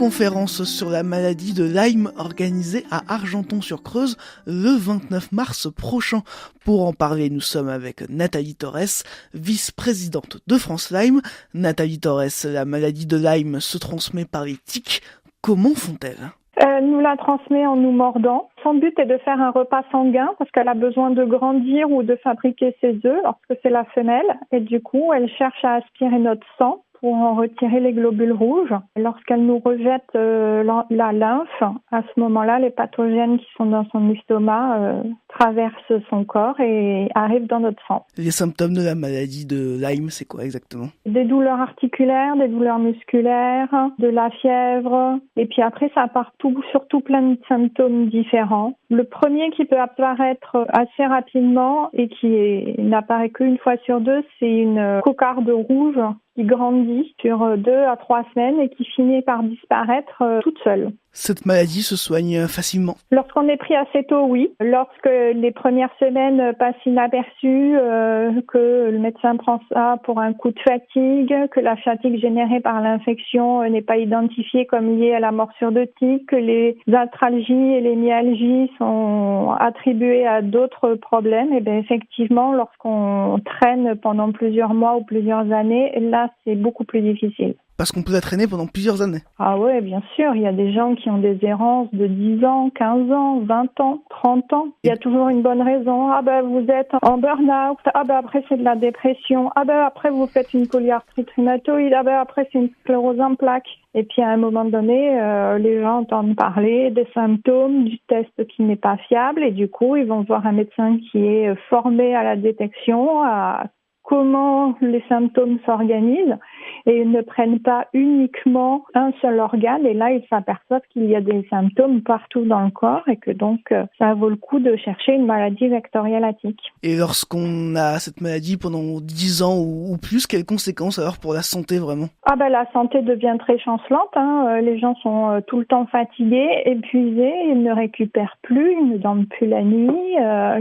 conférence sur la maladie de Lyme organisée à Argenton-sur-Creuse le 29 mars prochain. Pour en parler, nous sommes avec Nathalie Torres, vice-présidente de France Lyme. Nathalie Torres, la maladie de Lyme se transmet par les tiques. Comment font-elles ? Nous la transmet en nous mordant. Son but est de faire un repas sanguin parce qu'elle a besoin de grandir ou de fabriquer ses œufs lorsque c'est la femelle. Et du coup, elle cherche à aspirer notre sang pour en retirer les globules rouges. Lorsqu'elle nous rejette la lymphe, à ce moment-là, les pathogènes qui sont dans son estomac traversent son corps et arrivent dans notre sang. Les symptômes de la maladie de Lyme, c'est quoi exactement ? Des douleurs articulaires, des douleurs musculaires, de la fièvre. Et puis après, ça part surtout plein de symptômes différents. Le premier qui peut apparaître assez rapidement et qui n'apparaît qu'une fois sur deux, c'est une cocarde rouge qui grandit sur 2 à 3 semaines et qui finit par disparaître toute seule. Cette maladie se soigne facilement ? Lorsqu'on est pris assez tôt, oui. Lorsque les premières semaines passent inaperçues, que le médecin prend ça pour un coup de fatigue, que la fatigue générée par l'infection n'est pas identifiée comme liée à la morsure de tique, que les arthralgies et les myalgies sont attribuées à d'autres problèmes, et bien effectivement, lorsqu'on traîne pendant plusieurs mois ou plusieurs années, là, c'est beaucoup plus difficile. Parce qu'on peut la traîner pendant plusieurs années. Ah ouais, bien sûr. Il y a des gens qui ont des errances de 10 ans, 15 ans, 20 ans, 30 ans. Il y a toujours une bonne raison. Ah ben, vous êtes en burn-out. Ah ben, après, c'est de la dépression. Ah ben, après, vous faites une polyarthrite rhumatoïde. Ah ben, après, c'est une sclérose en plaques. Et puis, à un moment donné, les gens entendent parler des symptômes, du test qui n'est pas fiable. Et du coup, ils vont voir un médecin qui est formé à la détection, à comment les symptômes s'organisent et ils ne prennent pas uniquement un seul organe et là ils s'aperçoivent qu'il y a des symptômes partout dans le corps et que donc ça vaut le coup de chercher une maladie vectorielle à tiques. Et lorsqu'on a cette maladie pendant 10 ans ou plus, quelles conséquences alors pour la santé vraiment ? Ah ben la santé devient très chancelante, les gens sont tout le temps fatigués, épuisés, ils ne récupèrent plus, ils ne dorment plus la nuit,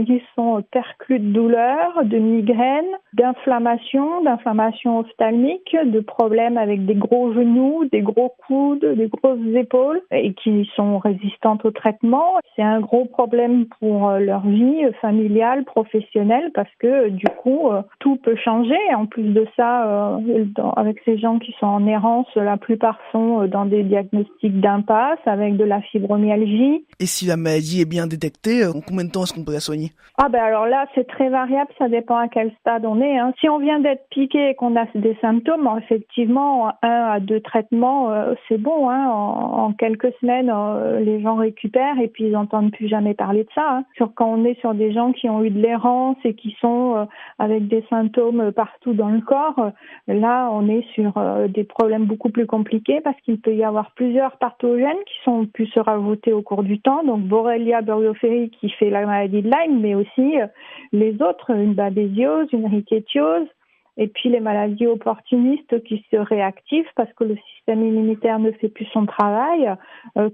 ils sont perclus de douleurs, de migraines, d'inflammation ophtalmique, de problèmes avec des gros genoux, des gros coudes, des grosses épaules et qui sont résistantes au traitement. C'est un gros problème pour leur vie familiale, professionnelle parce que du coup, tout peut changer. En plus de ça, avec ces gens qui sont en errance, la plupart sont dans des diagnostics d'impasse avec de la fibromyalgie. Et si la maladie est bien détectée, en combien de temps est-ce qu'on peut la soigner ? Ah ben alors là, c'est très variable, ça dépend à quel stade on est. Si on vient d'être piqué et qu'on a des symptômes, effectivement, 1 à 2 traitements, c'est bon. En quelques semaines, les gens récupèrent et puis ils n'entendent plus jamais parler de ça. Quand on est sur des gens qui ont eu de l'errance et qui sont avec des symptômes partout dans le corps, là, on est sur des problèmes beaucoup plus compliqués parce qu'il peut y avoir plusieurs pathogènes qui sont pu se rajouter au cours du temps. Donc, Borrelia burgdorferi qui fait la maladie de Lyme, mais aussi les autres, une babésiose, une rickétiose, et puis les maladies opportunistes qui se réactivent parce que le système immunitaire ne fait plus son travail,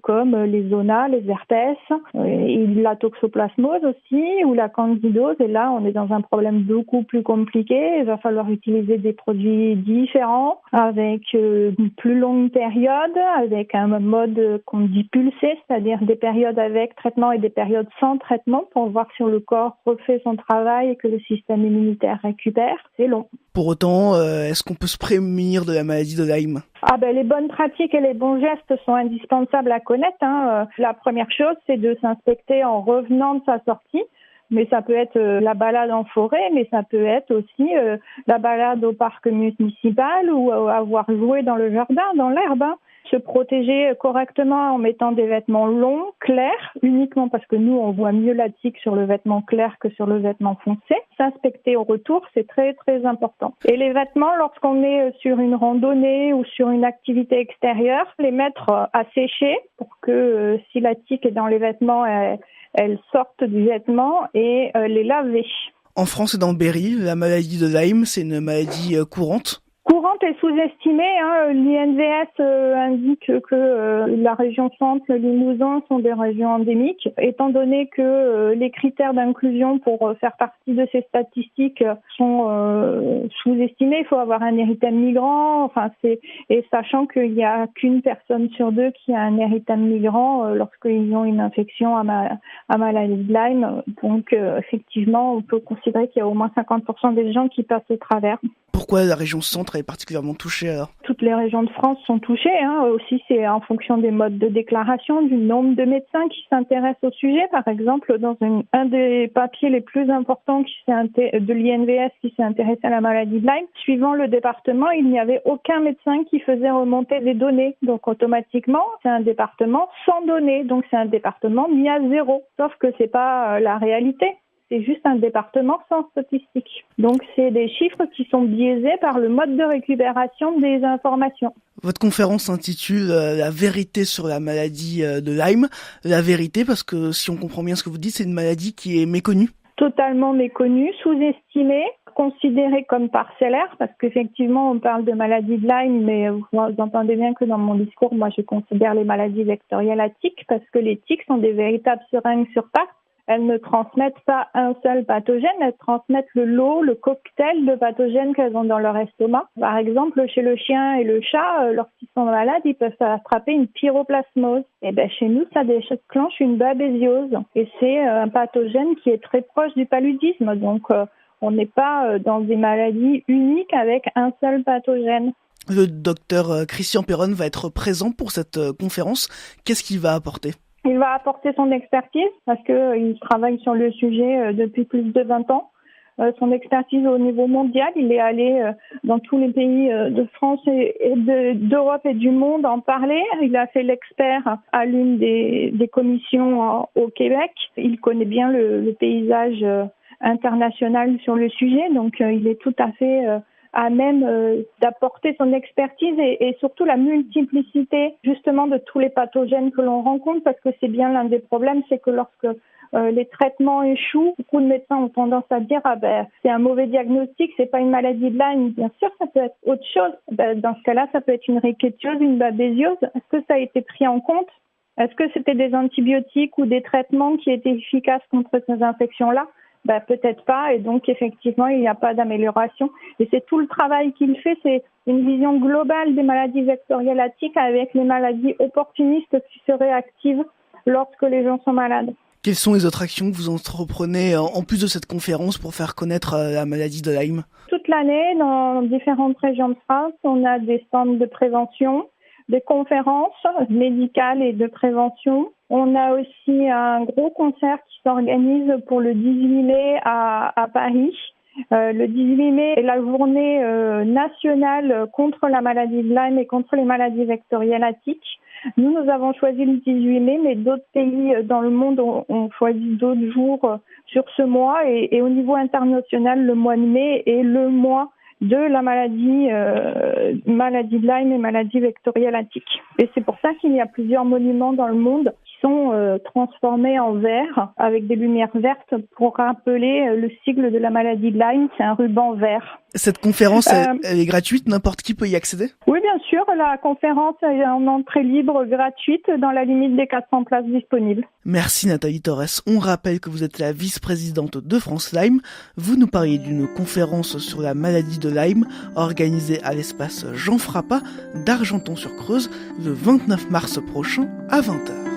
comme les zonas, les herpès, et la toxoplasmose aussi, ou la candidose. Et là, on est dans un problème beaucoup plus compliqué. Il va falloir utiliser des produits différents, avec une plus longue période, avec un mode qu'on dit pulsé, c'est-à-dire des périodes avec traitement et des périodes sans traitement pour voir si le corps refait son travail et que le système immunitaire récupère. C'est long. Pour autant, est-ce qu'on peut se prémunir de la maladie de Lyme ? Ah ben les bonnes pratiques et les bons gestes sont indispensables à connaître. La première chose, c'est de s'inspecter en revenant de sa sortie. Mais ça peut être la balade en forêt, mais ça peut être aussi la balade au parc municipal ou avoir joué dans le jardin, dans l'herbe. Se protéger correctement en mettant des vêtements longs, clairs, uniquement parce que nous, on voit mieux la tique sur le vêtement clair que sur le vêtement foncé. S'inspecter au retour, c'est très, très important. Et les vêtements, lorsqu'on est sur une randonnée ou sur une activité extérieure, les mettre à sécher pour que si la tique est dans les vêtements, elles sortent du vêtement et les laver. En France et dans le Berry, la maladie de Lyme, c'est une maladie courante ? Courante centre est sous-estimé. L'INVS indique que la région centre, le Limousin sont des régions endémiques. Étant donné que les critères d'inclusion pour faire partie de ces statistiques sont sous-estimés, il faut avoir un érythème migrant. Et sachant qu'il n'y a qu'une personne sur deux qui a un érythème migrant lorsqu'ils ont une infection à maladie de Lyme. Donc effectivement, on peut considérer qu'il y a au moins 50% des gens qui passent au travers. Pourquoi la région centre est particulièrement touchée alors ? Toutes les régions de France sont touchées. Aussi, c'est en fonction des modes de déclaration, du nombre de médecins qui s'intéressent au sujet. Par exemple, dans un des papiers les plus importants de l'INVS qui s'est intéressé à la maladie de Lyme, suivant le département, il n'y avait aucun médecin qui faisait remonter des données. Donc automatiquement, c'est un département sans données. Donc c'est un département mis à zéro. Sauf que c'est pas la réalité. C'est juste un département sans statistiques. Donc, c'est des chiffres qui sont biaisés par le mode de récupération des informations. Votre conférence s'intitule La vérité sur la maladie de Lyme. La vérité, parce que si on comprend bien ce que vous dites, c'est une maladie qui est méconnue. Totalement méconnue, sous-estimée, considérée comme parcellaire, parce qu'effectivement, on parle de maladie de Lyme, mais vous entendez bien que dans mon discours, moi, je considère les maladies vectorielles à tiques, parce que les tiques sont des véritables seringues sur pattes. Elles ne transmettent pas un seul pathogène, elles transmettent le cocktail de pathogènes qu'elles ont dans leur estomac. Par exemple, chez le chien et le chat, lorsqu'ils sont malades, ils peuvent attraper une pyroplasmose. Et chez nous, ça déclenche une babésiose. Et c'est un pathogène qui est très proche du paludisme. Donc, on n'est pas dans des maladies uniques avec un seul pathogène. Le docteur Christian Perron va être présent pour cette conférence. Qu'est-ce qu'il va apporter ? Il va apporter son expertise parce qu'il travaille sur le sujet depuis plus de 20 ans. Son expertise au niveau mondial, il est allé dans tous les pays de France et d'Europe et du monde en parler. Il a fait l'expert à l'une des commissions au Québec. Il connaît bien le paysage international sur le sujet, donc il est tout à fait à même d'apporter son expertise et surtout la multiplicité justement de tous les pathogènes que l'on rencontre, parce que c'est bien l'un des problèmes, c'est que lorsque les traitements échouent, beaucoup de médecins ont tendance à dire c'est un mauvais diagnostic, c'est pas une maladie de Lyme. Bien sûr, ça peut être autre chose. Dans ce cas-là, ça peut être une rickétiose, une babésiose. Est-ce que ça a été pris en compte ? Est-ce que c'était des antibiotiques ou des traitements qui étaient efficaces contre ces infections-là ? Peut-être pas, et donc effectivement il n'y a pas d'amélioration. Et c'est tout le travail qu'il fait, c'est une vision globale des maladies vectorielles à tiques avec les maladies opportunistes qui seraient actives lorsque les gens sont malades. Quelles sont les autres actions que vous entreprenez en plus de cette conférence pour faire connaître la maladie de Lyme ? Toute l'année, dans différentes régions de France, on a des stands de prévention, des conférences médicales et de prévention. On a aussi un gros concert qui s'organise pour le 18 mai à Paris. Le 18 mai est la journée nationale contre la maladie de Lyme et contre les maladies vectorielles à tiques. Nous avons choisi le 18 mai, mais d'autres pays dans le monde ont choisi d'autres jours sur ce mois. Et au niveau international, le mois de mai est le mois de la maladie de Lyme et maladie vectorielle à tiques. Et c'est pour ça qu'il y a plusieurs monuments dans le monde qui sont transformés en vert avec des lumières vertes pour rappeler le sigle de la maladie de Lyme. C'est un ruban vert. Cette conférence, elle est gratuite, n'importe qui peut y accéder ? Oui, bien sûr. La conférence est en entrée libre gratuite dans la limite des 400 places disponibles. Merci Nathalie Torres. On rappelle que vous êtes la vice-présidente de France Lyme. Vous nous parliez d'une conférence sur la maladie de Lyme organisée à l'espace Jean Frappat d'Argenton-sur-Creuse le 29 mars prochain à 20h.